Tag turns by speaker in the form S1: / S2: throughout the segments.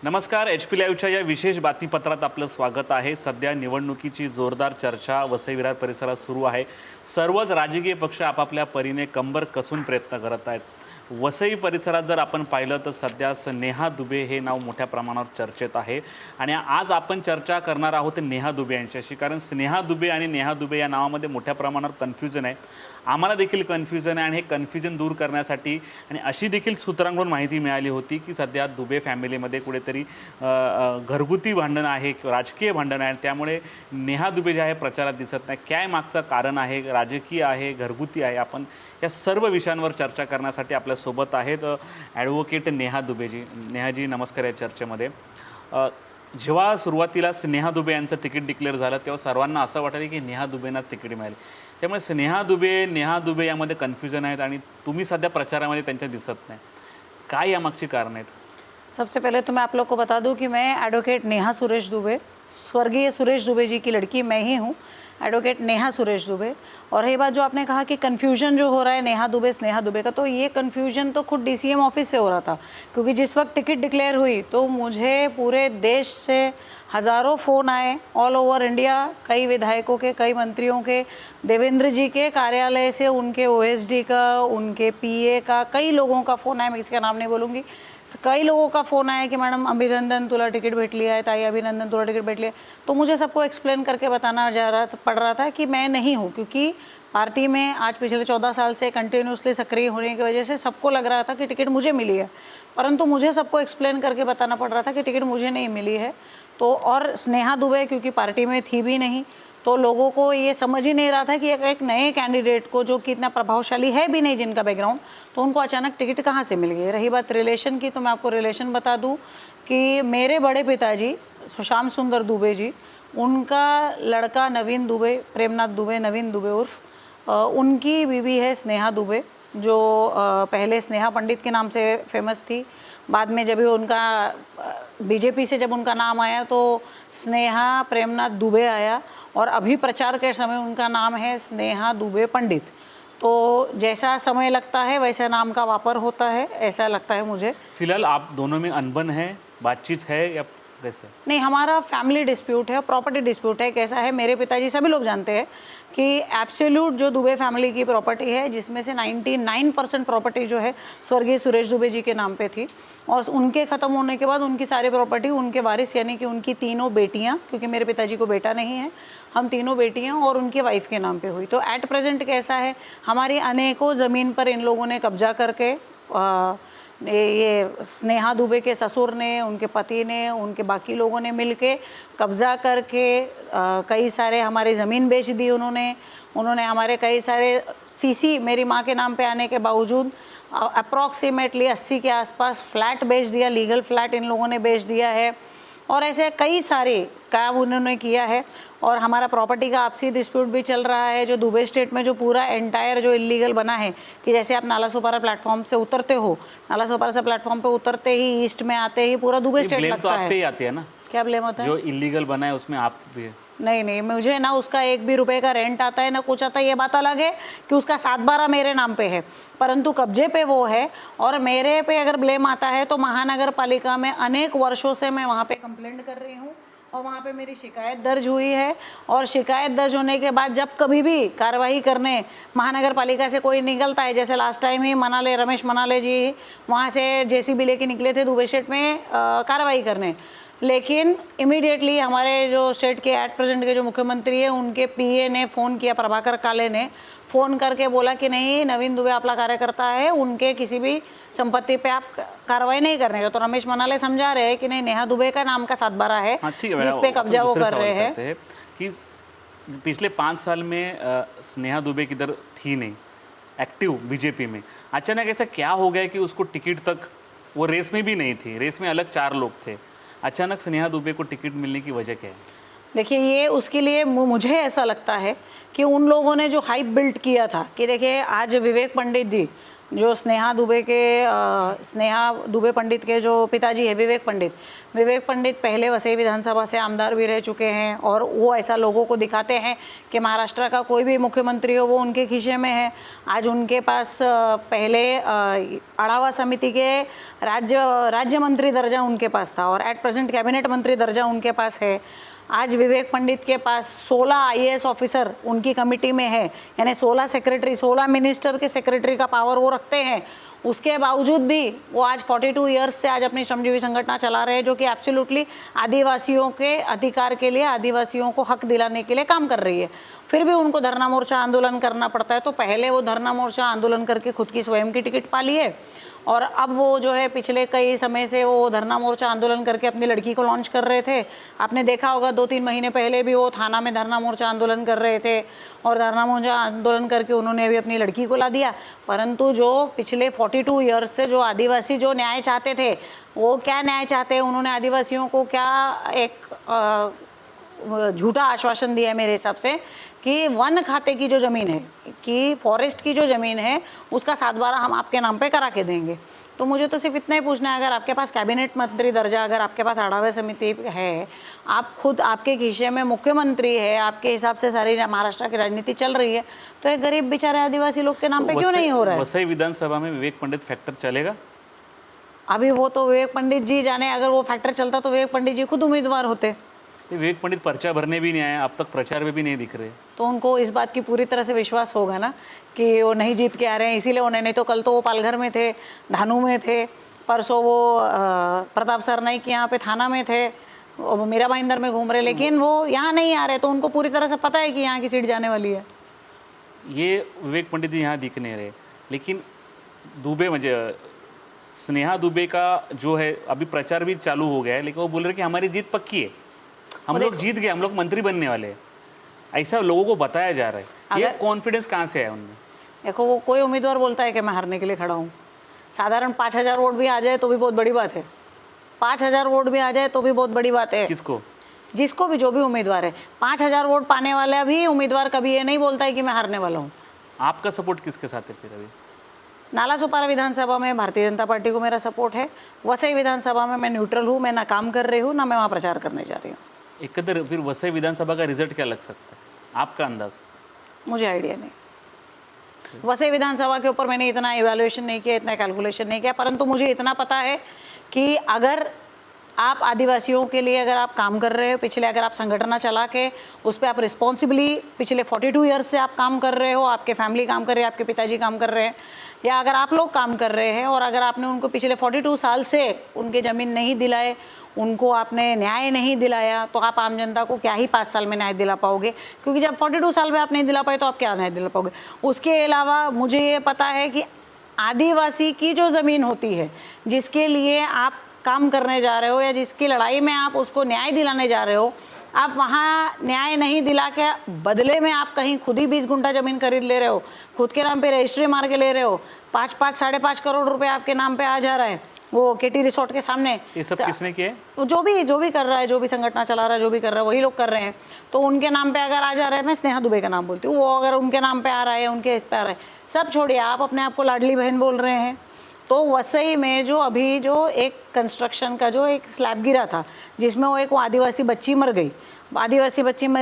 S1: नमस्कार. HP लाईव्हच्या या विशेष बातमीपत्रात आपलं स्वागत आहे. सध्या निवडणुकीची जोरदार चर्चा वसई विरार परिसरात सुरू आहे. सर्वच राजकीय पक्ष आपापल्या परीने कंबर कसून प्रयत्न करत आहेत. वसई परिसरात जर आपण पाहिलं तर सध्या स्नेहा दुबे हे नाव मोठ्या प्रमाणावर चर्चेत आहे आणि आज आपण चर्चा करणार आहोत नेहा दुबे यांच्याशी. कारण स्नेहा दुबे आणि नेहा दुबे या नावामध्ये मोठ्या प्रमाणावर कन्फ्युजन आहे. आम्हाला देखील कन्फ्युजन आहे आणि हे कन्फ्युजन दूर करण्यासाठी आणि अशी देखील सूत्रांकडून माहिती मिळाली होती की सध्या दुबे फॅमिलीमध्ये कुठेतरी घरगुती भांडण आहे, राजकीय भांडण आहे. त्यामुळे नेहा दुबे जे आहे प्रचारात दिसत नाही. काय मागचं कारण आहे, राजकीय आहे, घरगुती आहे, आपण या सर्व विषयांवर चर्चा करण्यासाठी आपल्यासोबत आहेत ॲडव्होकेट नेहा दुबेजी. नेहाजी नमस्कार. या चर्चेमध्ये जेव्हा सुरुवातीला स्नेहा दुबे यांचं तिकीट डिक्लेअर झालं तेव्हा सर्वांना असं वाटलं की नेहा दुबेंना तिकीट मिळाली. त्यामुळे स्नेहा दुबे यामध्ये कन्फ्युजन आहेत आणि तुम्ही सध्या प्रचारामध्ये त्यांच्या दिसत नाही. काय यामागची कारण आहेत?
S2: सबसे पहले तो मैं आप लोग को बता दूं कि मैं एडवोकेट नेहा सुरेश दुबे, स्वर्गीय सुरेश दुबे जी की लड़की मैं ही हूँ, एडवोकेट नेहा सुरेश दुबे। और ये बात जो आपने कहा कि कन्फ्यूजन जो हो रहा है नेहा दुबे स्नेहा दुबे का, तो ये कन्फ्यूजन तो खुद DCM ऑफिस से हो रहा था। क्योंकि जिस वक्त टिकट डिक्लेयर हुई तो मुझे पूरे देश से हज़ारों फ़ोन आए, ऑल ओवर इंडिया, कई विधायकों के, कई मंत्रियों के, देवेंद्र जी के कार्यालय से, उनके OSD का, उनके PA का, कई लोगों का फ़ोन आया। मैं किसी का नाम नहीं बोलूँगी। कई लोगों का फ़ोन आया कि मैडम अभिनंदन तुला टिकट भेटली है, ताई अभिनंदन तुला टिकट भेटली है। तो मुझे सबको एक्सप्लेन करके बताना पड़ रहा था कि मैं नहीं हूँ, क्योंकि पार्टी में आज पिछले 14 साल से कंटिन्यूसली सक्रिय होने की वजह से सबको लग रहा था कि टिकट मुझे मिली है, परंतु मुझे सबको एक्सप्लेन करके बताना पड़ रहा था कि टिकट मुझे नहीं मिली है। तो और स्नेहा दुबे क्योंकि पार्टी में थी भी नहीं, तो लोगों को ये समझ ही नहीं रहा था कि एक नए कैंडिडेट को, जो कि इतना प्रभावशाली है भी नहीं जिनका बैकग्राउंड, तो उनको अचानक टिकट कहाँ से मिल गई। रही बात रिलेशन की, तो मैं आपको रिलेशन बता दूं कि मेरे बड़े पिताजी श्याम सुंदर दुबे जी, उनका लड़का नवीन दुबे, प्रेमनाथ दुबे, नवीन दुबे उर्फ, उनकी बीवी है स्नेहा दुबे, जो पहले स्नेहा पंडित के नाम से फेमस थी। बाद में जब उनका BJP से जब उनका नाम आया तो स्नेहा प्रेमनाथ दुबे आया, और अभी प्रचार के समय उनका नाम है स्नेहा दुबे पंडित। तो जैसा समय लगता है वैसा नाम का वापर होता है, ऐसा लगता है मुझे।
S1: फिलहाल आप दोनों में अनबन है, बातचीत है या कैसे?
S2: नहीं, हमारा फैमिली डिस्प्यूट है, प्रॉपर्टी डिस्प्यूट है। कैसा है, मेरे पिताजी सभी लोग जानते हैं कि एब्सोल्यूट जो दुबे फैमिली की प्रॉपर्टी है, जिसमें से 99% प्रॉपर्टी जो है स्वर्गीय सुरेश दुबे जी के नाम पे थी, और उनके ख़त्म होने के बाद उनकी सारी प्रॉपर्टी उनके वारिस यानी कि उनकी तीनों बेटियां, क्योंकि मेरे पिताजी को बेटा नहीं है, हम तीनों बेटियां और उनके वाइफ के नाम पे हुई। तो एट प्रेजेंट कैसा है, हमारी अनेकों ज़मीन पर इन लोगों ने कब्जा करके, ये स्नेहा दुबे के ससुर ने, उनके पति ने, उनके बाकी लोगों ने मिलके कब्ज़ा करके कई सारे हमारी ज़मीन बेच दी उन्होंने हमारे कई सारे CC मेरी माँ के नाम पे आने के बावजूद अप्रॉक्सीमेटली 80 के आसपास फ्लैट बेच दिया, लीगल फ्लैट इन लोगों ने बेच दिया है। और ऐसे कई सारे काम उन्होंने किया है। और हमारा प्रॉपर्टी का आपसी डिस्प्यूट भी चल रहा है, जो दुबई स्टेट में जो पूरा एंटायर जो इलीगल बना है, कि जैसे आप नाला सोपारा प्लेटफॉर्म से उतरते हो, नाला सोपारा से प्लेटफॉर्म पे उतरते ही ईस्ट में आते ही पूरा दुबई स्टेट लगता है।
S1: तो आप पे ही आती है ना?
S2: क्या ब्लेम होता है?
S1: जो इलीगल बना है उसमें आप भी है।
S2: नहीं, मुझे ना उसका एक भी रुपए का रेंट आता है ना कुछ आता है। ये बात अलग है कि उसका 7/12 मेरे नाम पे है, परंतु कब्जे पे वो है। और मेरे पे अगर ब्लेम आता है तो महानगर पालिका में अनेक वर्षों से मैं वहाँ पे कंप्लेंट कर रही हूँ, और वहाँ पे मेरी शिकायत दर्ज हुई है। और शिकायत दर्ज होने के बाद जब कभी भी कार्रवाई करने महानगर पालिका से कोई निकलता है, जैसे लास्ट टाइम ही रमेश मनाले जी वहाँ से JCB लेके निकले थे दुबई स्टेट में कार्रवाई करने, लेकिन इमीडिएटली हमारे जो स्टेट के एट प्रेजेंट के जो मुख्यमंत्री हैं, उनके PA ने फ़ोन किया, प्रभाकर काले ने फ़ोन करके बोला कि नहीं, नवीन दुबे आपला कार्यकर्ता है, उनके किसी भी संपत्ति पे आप कार्रवाई नहीं करने का। तो रमेश मनाले समझा रहे हैं कि नहीं, नेहा दुबे का नाम का 7/12 है, जिस पे कब्जा वो कर रहे हैं।
S1: कि पिछले 5 साल में स्नेहा दुबे किधर थी नहीं एक्टिव BJP में, अचानक ऐसा क्या हो गया कि उसको टिकट तक, वो रेस में भी नहीं थी, रेस में अलग 4 लोग थे, अचानक स्नेहा दुबे को टिकट मिलने की वजह क्या है?
S2: देखिए, ये उसके लिए मुझे ऐसा लगता है कि उन लोगों ने जो हाइप बिल्ट किया था कि देखिए आज विवेक पंडित जी जो स्नेहा दुबे पंडित के जो पिताजी है विवेक पंडित पहले वसई विधानसभा से आमदार भी रह चुके हैं और वो ऐसा लोगों को दिखाते हैं कि महाराष्ट्र का कोई भी मुख्यमंत्री हो वो उनके खीसे में है। आज उनके पास पहले आढ़ावा समिति के राज्य मंत्री दर्जा उनके पास था और एट प्रेजेंट कैबिनेट मंत्री दर्जा उनके पास है। आज विवेक पंडित के पास 16 आईएएस ऑफिसर उनकी कमेटी में है, यानी 16 मिनिस्टर के सेक्रेटरी का पावर वो रखते हैं। उसके बावजूद भी वो आज 42 इयर्स से आज अपनी श्रमजीवी संगठन चला रहे हैं, जो कि एब्सोल्युटली आदिवासियों के अधिकार के लिए, आदिवासियों को हक दिलाने के लिए काम कर रही है। फिर भी उनको धरना मोर्चा आंदोलन करना पड़ता है। तो पहले वो धरना मोर्चा आंदोलन करके खुद की स्वयं की टिकट पा लिए और अब वो जो है पिछले कई समय से वो धरना मोर्चा आंदोलन करके अपनी लड़की को लॉन्च कर रहे थे। आपने देखा होगा 2-3 महीने पहले भी वो थाना में धरना मोर्चा आंदोलन कर रहे थे और धरना मोर्चा आंदोलन करके उन्होंने अभी अपनी लड़की को ला दिया। परंतु जो पिछले 42 ईयर्स से जो आदिवासी जो न्याय चाहते थे, वो क्या न्याय चाहते हैं, उन्होंने आदिवासियों को क्या एक झूठा आश्वासन दिया है मेरे हिसाब से कि वन खाते की जो ज़मीन है, कि फॉरेस्ट की जो ज़मीन है उसका 7/12 हम आपके नाम पे करा के देंगे। तो मुझे तो सिर्फ इतना ही पूछना है, अगर आपके पास कैबिनेट मंत्री दर्जा, अगर आपके पास आढ़ावा समिति है, आप खुद आपके खीसे में मुख्यमंत्री है, आपके हिसाब से सारी महाराष्ट्र की राजनीति चल रही है, तो एक गरीब बेचारे आदिवासी लोग के नाम पे क्यों नहीं हो रहा है?
S1: वसई विधानसभा में विवेक पंडित फैक्टर चलेगा?
S2: अभी वो तो विवेक पंडित जी जाने, अगर वो फैक्टर चलता तो विवेक पंडित जी खुद उम्मीदवार होते।
S1: विवेक पंडित पर्चा भरने भी नहीं आए, अब तक प्रचार में भी नहीं दिख रहे।
S2: तो उनको इस बात की पूरी तरह से विश्वास होगा ना कि वो नहीं जीत के आ रहे हैं, इसीलिए उन्हें, नहीं तो कल तो वो पालघर में थे, धानू में थे, परसों वो प्रताप सरनाईक के यहाँ पे थाना में थे, मीरा भाईंदर में घूम रहे, लेकिन वो यहाँ नहीं आ रहे। तो उनको पूरी तरह से पता है कि यहाँ की सीट जाने वाली है।
S1: ये विवेक पंडित जी यहाँ दिख नहीं रहे, लेकिन दुबे म्हणजे स्नेहा दुबे का जो है अभी प्रचार भी चालू हो गया है, लेकिन वो बोल रहे कि हमारी जीत पक्की है, हम लोग जीत गए, हम लोग मंत्री बनने वाले हैं, ऐसा लोगों को बताया जा रहा है। ये कॉन्फिडेंस कहाँ से है उनमें?
S2: देखो, वो कोई उम्मीदवार बोलता है कि मैं हारने के लिए खड़ा हूँ, साधारण 5,000 वोट भी आ जाए तो भी बहुत बड़ी बात है। 5,000 वोट भी आ जाए तो भी बहुत बड़ी बात है।
S1: किसको?
S2: जिसको भी, जो भी उम्मीदवार है, 5,000 वोट पाने वाला भी उम्मीदवार कभी ये नहीं बोलता है कि मैं हारने वाला हूँ।
S1: आपका सपोर्ट किसके साथ है फिर? अभी
S2: नालासोपारा विधानसभा में भारतीय जनता पार्टी को मेरा सपोर्ट है। वसई विधानसभा में मैं न्यूट्रल हूँ, मैं ना काम कर रही हूँ ना मैं वहाँ प्रचार करने जा रही हूँ।
S1: एकंदर फिर वसई विधानसभा का रिजल्ट क्या लग सकता है, आपका अंदाज?
S2: मुझे आइडिया नहीं। वसई विधानसभा के ऊपर मैंने इतना इवैल्यूएशन नहीं किया, इतना कैलकुलेशन नहीं किया, परंतु मुझे इतना पता है कि अगर आप आदिवासियों के लिए अगर आप काम कर रहे हो, पिछले अगर आप संगठन चला के उस पर आप रिस्पॉन्सिबली पिछले 42 ईयर्स से आप काम कर रहे हो, आपके फैमिली काम कर रहे हैं, आपके पिताजी काम कर रहे हैं, या अगर आप लोग काम कर रहे हैं और अगर आपने उनको पिछले 42 साल से उनके ज़मीन नहीं दिलाए, उनको आपने न्याय नहीं दिलाया, तो आप आम जनता को क्या ही 5 साल में न्याय दिला पाओगे? क्योंकि जब 42 साल में आप नहीं दिला पाए तो आप क्या न्याय दिला पाओगे? उसके अलावा मुझे ये पता है कि आदिवासी की जो ज़मीन होती है, जिसके लिए आप काम करने जा रहे हो या जिसकी लड़ाई में आप उसको न्याय दिलाने जा रहे हो, आप वहाँ न्याय नहीं दिला के बदले में आप कहीं खुद ही 20 गुंठा ज़मीन खरीद ले रहे हो, खुद के नाम पे रजिस्ट्री मार के ले रहे हो, 5-5, 5.5 करोड़ रुपए आपके नाम पे आ जा रहा है वो केटी रिसोर्ट के सामने।
S1: ये सब किसने किए?
S2: जो भी कर रहा है, जो भी संगठन चला रहा है, जो भी कर रहा है, वही लोग कर रहे हैं। तो उनके नाम पे अगर आ जा रहा है, मैं स्नेहा दुबे का नाम बोलती हूँ, वो अगर उनके नाम पे आ रहा है, उनके इस पे आ रहा है, सब छोड़िए, आप अपने आप को लाडली बहन बोल रहे हैं। तो वसई में जो अभी जो एक कंस्ट्रक्शन का जो एक स्लैब गिरा था, जिसमें वो एक आदिवासी बच्ची मर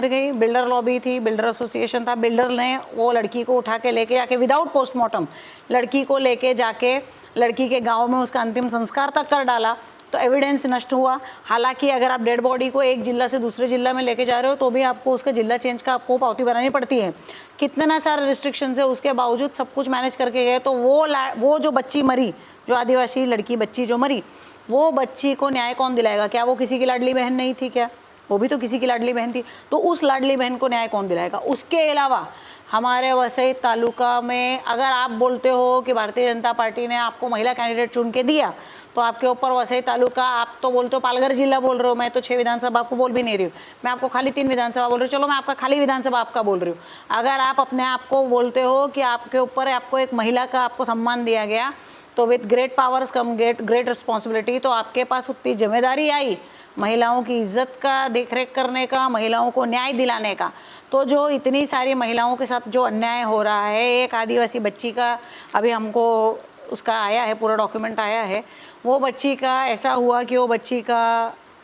S2: गई, बिल्डर लॉबी थी, बिल्डर एसोसिएशन था, बिल्डर ने वो लड़की को उठा के लेके जाके विदाउट पोस्टमार्टम लड़की को लेके जाके लड़की के गांव में उसका अंतिम संस्कार तक कर डाला, तो एविडेंस नष्ट हुआ। हालांकि अगर आप डेड बॉडी को एक जिला से दूसरे जिला में लेके जा रहे हो तो भी आपको उसका जिला चेंज का आपको पावती बनानी पड़ती है। कितने ना सारे रिस्ट्रिक्शन है, उसके बावजूद सब कुछ मैनेज करके गए। तो वो जो बच्ची मरी, जो आदिवासी लड़की बच्ची जो मरी, वो बच्ची को न्याय कौन दिलाएगा? क्या वो किसी की लाडली बहन नहीं थी क्या? वो भी तो किसी की लाडली बहन थी। तो उस लाडली बहन को न्याय कौन दिलाएगा? उसके अलावा हमारे वसई तालुका में अगर आप बोलते हो कि भारतीय जनता पार्टी ने आपको महिला कैंडिडेट चुन के दिया, तो आपके ऊपर वसई तालुका, आप तो बोलते हो पालघर जिला बोल रहे हो, मैं तो 6 विधानसभा आपको बोल भी नहीं रही हूँ, मैं आपको खाली 3 विधानसभा बोल रही हूँ। चलो, मैं आपका खाली विधानसभा आपका बोल रही हूँ। अगर आप अपने आप को बोलते हो कि आपके ऊपर आपको एक महिला का आपको सम्मान दिया गया, तो with great powers come great responsibility, तो आपके पास उतनी जिम्मेदारी आई महिलाओं की इज्जत का देखरेख करने का, महिलाओं को न्याय दिलाने का। तो जो इतनी सारी महिलाओं के साथ जो अन्याय हो रहा है, एक आदिवासी बच्ची का अभी हमको उसका आया है, पूरा डॉक्यूमेंट आया है, वो बच्ची का ऐसा हुआ कि वो बच्ची का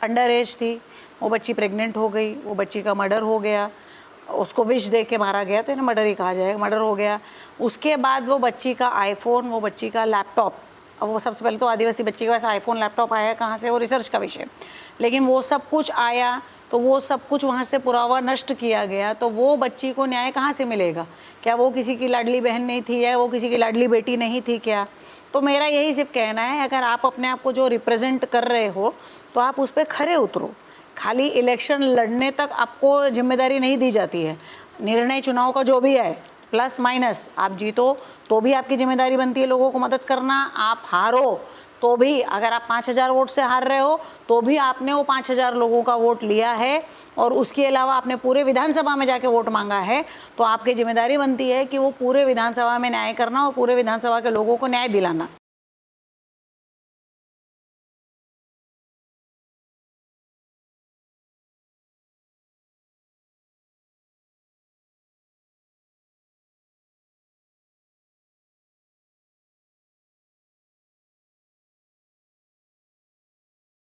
S2: अंडर एज थी, वो बच्ची प्रेग्नेंट हो गई, वो बच्ची का मर्डर हो गया, उसको विष दे के मारा गया, तो इन्हें मर्डर ही कहा जाएगा, मर्डर हो गया। उसके बाद वो बच्ची का आईफोन, वो बच्ची का लैपटॉप, अब वो सबसे पहले तो आदिवासी बच्ची के पास आईफोन लैपटॉप आया कहाँ से, वो रिसर्च का विषय, लेकिन वो सब कुछ आया तो वो सब कुछ वहाँ से पुरावा नष्ट किया गया, तो वो बच्ची को न्याय कहाँ से मिलेगा? क्या वो किसी की लाडली बहन नहीं थी, या वो किसी की लाडली बेटी नहीं थी क्या? तो मेरा यही सिर्फ कहना है, अगर आप अपने आप को जो रिप्रेजेंट कर रहे हो तो आप उस पर खरे उतरो। खाली इलेक्शन लड़ने तक आपको जिम्मेदारी नहीं दी जाती है। निर्णय चुनाव का जो भी है, प्लस माइनस, आप जीतो तो भी आपकी जिम्मेदारी बनती है लोगों को मदद करना, आप हारो तो भी, अगर आप 5000 वोट से हार रहे हो तो भी आपने वो 5000 लोगों का वोट लिया है, और उसके अलावा आपने पूरे विधानसभा में जाके वोट मांगा है, तो आपकी जिम्मेदारी बनती है कि वो पूरे विधानसभा में न्याय करना और पूरे विधानसभा के लोगों को न्याय दिलाना।